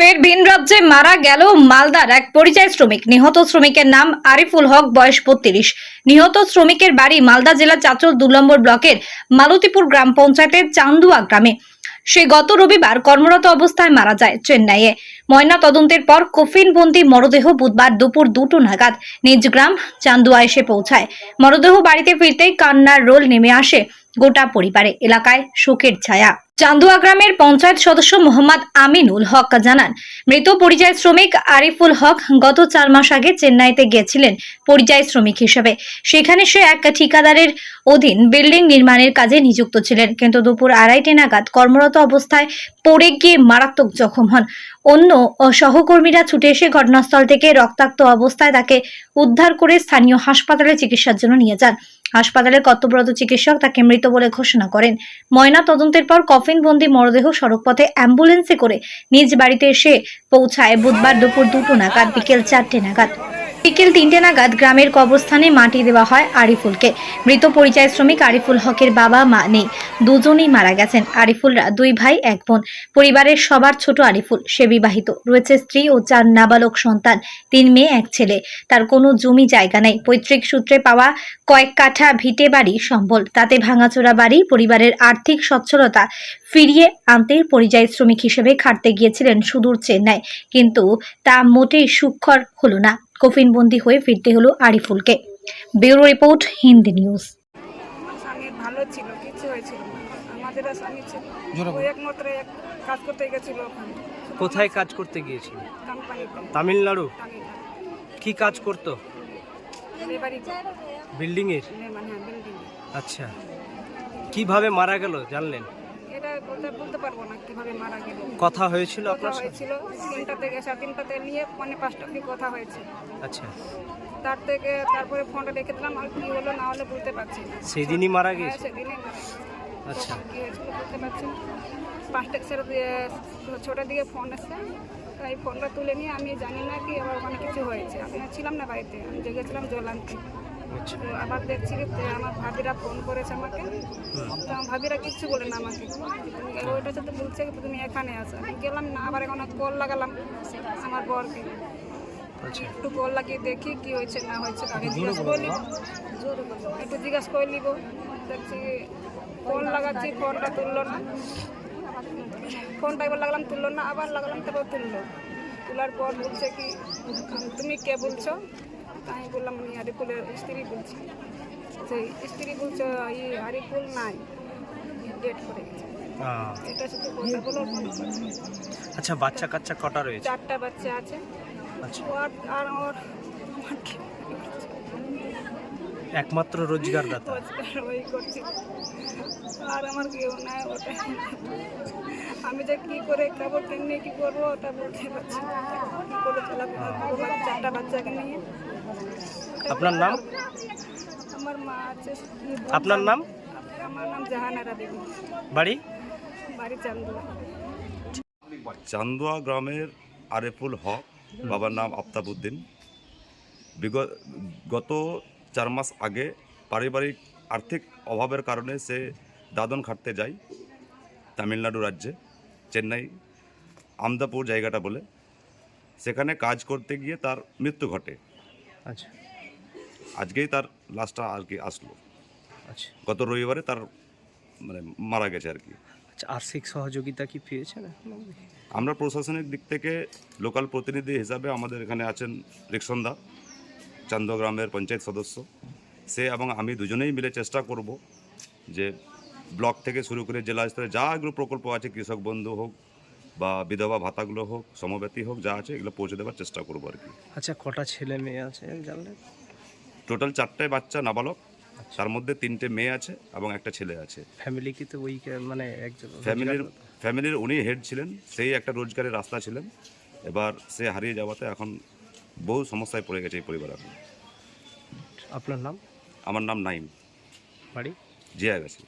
ফের ভিন রাজ্যে মারা গেল মালদার এক পরিযায়ী শ্রমিক। নিহত শ্রমিকের নাম আরিফুল হক, বয়স ৩২। নিহত শ্রমিকের বাড়ি মালদা জেলা চাঁচল ২ নম্বর ব্লকের মালতীপুর গ্রাম পঞ্চায়েতের চান্দুয়া গ্রামে। সে গত রবিবার কর্মরত অবস্থায় মারা যায় চেন্নাইয়ে। ময়না তদন্তের পর কফিনবন্দি মরদেহ বুধবার দুপুর 2টো নাগাদ নিজ গ্রাম চান্দুয়া এসে পৌঁছায়। মরদেহ বাড়িতে ফিরতেই কান্নার রোল নেমে আসে গোটা পরিবারে। এলাকায় শোকের ছায়া। চান্দুয়া গ্রামের পঞ্চায়েত সদস্য মোহাম্মদ আমিনুল হক জানান, মৃত পরিযায়ী শ্রমিক আরিফুল হক গত 4 মাস আগে চেন্নাইতে গিয়েছিলেন পরিযায়ী শ্রমিক হিসেবে। সেখানে সে এক ঠিকাদারের অধীন বিল্ডিং নির্মাণের কাজে নিযুক্ত ছিলেন, কিন্তু দুপুর 2:30 নাগাদ কর্মরত অবস্থায় পড়ে গিয়ে মারাত্মক জখম হন। অন্য সহকর্মীরা ছুটে এসে ঘটনাস্থল থেকে রক্তাক্ত অবস্থায় তাকে উদ্ধার করে স্থানীয় হাসপাতালে চিকিৎসার জন্য নিয়ে যান। হাসপাতালের কর্তব্যরত চিকিৎসক তাকে মৃত বলে ঘোষণা করেন। ময়না তদন্তের পর কফিনবন্দি মরদেহ সড়কপথে অ্যাম্বুলেন্সে করে নিজ বাড়িতে এসে পৌঁছায় বুধবার দুপুর 2টো নাগাদ। বিকেল 4টে নাগাদ বিকেল 3টে নাগাদ গ্রামের কবরস্থানে মাটি দেওয়া হয় আরিফুলকে। মৃত পরিযায়ী শ্রমিক আরিফুল হকের বাবা মা নেই, দুজনেই মারা গেছেন। আরিফুলরা 2 ভাই 1 বোন। পরিবারের সবার ছোট আরিফুল। সে বিবাহিত, রয়েছে স্ত্রী ও 4 নাবালক সন্তান, 3 মেয়ে 1 ছেলে। তার কোনো জমি জায়গা নেই। পৈতৃক সূত্রে পাওয়া কয়েক কাঠা ভিটে বাড়ি সম্বল, তাতে ভাঙাচোরা বাড়ি। পরিবারের আর্থিক সচ্ছলতা ফিরিয়ে আনতে পরিযায়ী শ্রমিক হিসেবে খাটতে গিয়েছিলেন সুদূর চেন্নাই, কিন্তু তা মোটেই সুখকর হলো না। কফিনবন্দি হয়ে ফিরতে হলো আরিফুলকে। Bureau report, Hindi news. স্বামী ভালো ছিল, কিছু হয়েছিল না। আমাদের স্বামী ছিল ওই একমাত্র এক কাজ করতে গেছিল ওখানে। কোথায় কাজ করতে গিয়েছিল? কোম্পানিতে তামিলনাড়ু। কি কাজ করতো? লেবারি বিল্ডিং এর। মানে বিল্ডিং। আচ্ছা, কিভাবে মারা গেল জানলেন? এটা বলতে পারবো না কিভাবে মারা গেল। কথা হয়েছিল কথা আপনার সাথে? হয়েছিল 3টা থেকে 3:30 নিয়ে 5:30 অবধি কথা হয়েছে। আচ্ছা, তারপরে ফোনটা রেখে দিলাম, আর কি হলো না হলো বুঝতে পারছি না। সেই দিনই মারা হ্যাঁ, গিয়েছে? সেদিনই মারা গেছে। আচ্ছা, কি হয়েছিল বুঝতে পারছি না। 5:06 দিকে ফোন এসছে, এই ফোনটা তুলে নিয়ে আমি জানি না কি আবার ওখানে কিছু হয়েছে। আমি ছিলাম না বাড়িতে, আমি জেগেছিলাম জল আনতে। আচ্ছা। তো আবার দেখছি যে আমার ভাবিরা ফোন করেছে আমাকে। তো আমার ভাবিরা কিচ্ছু বলে না আমাকে। ওইটা সাথে বলছে তুমি এখানে আসো। আমি গেলাম না, আবার এখন কল লাগালাম আমার বরকে। আচ্ছা, একটু কল লাগিয়ে দেখি কি হয়েছে না হয়েছে, তাকে জিজ্ঞাসা করে নিব, একটু জিজ্ঞাসা করে নিব। দেখছি ফোন লাগাচ্ছি, ফোনটা তুললো না। ফোনটা একবার লাগালাম, তুললো না, আবার লাগালাম, তারপর তুললো। তোলার পর বলছে কি তুমি কে বলছো? আমি বললাম আমি আরিফুলের স্ত্রী বলছি। সেই স্ত্রী বলছো আরিফুল নাই, ডেট করে গেছে। এটা শুধু কথা বলো। আচ্ছা, বাচ্চা কাচ্চা কটা রয়েছে? 4টা বাচ্চা আছে। আচ্ছা, আর ওর একমাত্র রোজগারদাতা। ওই করছি, আর আমার কেউ নাই। ওটা আমি যে কি করে খাবো, কেমনি কি করবো ওটা বলতে পারছি না। কি করে চলাফেরা করবো 4টা বাচ্চাকে নিয়ে। আপনার নাম? আমার মা আছে। আপনার নাম? আমার নাম জাহানারা দেবী। বাড়ি? বাড়ি চান্দুয়া। চান্দুয়া গ্রামের আরিফুল হক, বাবার নাম আফতাবউদ্দিন। গত 4 মাস আগে পারিবারিক আর্থিক অভাবের কারণে সে দাদন খাটতে যায় তামিলনাড়ু রাজ্যে, চেন্নাই আমদাপুর জায়গাটা বলে। সেখানে কাজ করতে গিয়ে তার মৃত্যু ঘটে। আচ্ছা, আজকেই তার লাশটা আর কি আসলো। আচ্ছা, গত রবিবারে তার মানে মারা গেছে আর কি। আচ্ছা, আর্থিক সহযোগিতা কি পেয়েছেন? আমরা প্রশাসনিক দিক থেকে লোকাল প্রতিনিধি হিসাবে আমাদের এখানে আছেন রিকসন্দা, চান্দুয়া গ্রামের পঞ্চায়েত সদস্য। সে এবং আমি দুজনেই মিলে চেষ্টা করব যে ব্লক থেকে শুরু করে জেলা স্তরে যা এগুলো প্রকল্প আছে, কৃষক বন্ধু হোক বা বিধবা ভাতাগুলো হোক, সমব্যথী হোক, যা আছে এগুলো পৌঁছে দেওয়ার চেষ্টা করবো আর কি। আচ্ছা, কটা ছেলে মেয়ে আছে জানলেন? টোটাল 4টে বাচ্চা নাবালক, তার মধ্যে 3টে মেয়ে আছে এবং একটা ছেলে আছে। ফ্যামিলি কি তো ওই মানে একজন ফ্যামিলির উনি হেড ছিলেন, সেই একটা রোজগারের রাস্তা ছিলেন। এবার সে হারিয়ে যাওয়াতে এখন বহু সমস্যায় পড়ে গেছে এই পরিবার এখন। আপনার নাম? আমার নাম নাইম, বাড়ি? জিয়া গেছে।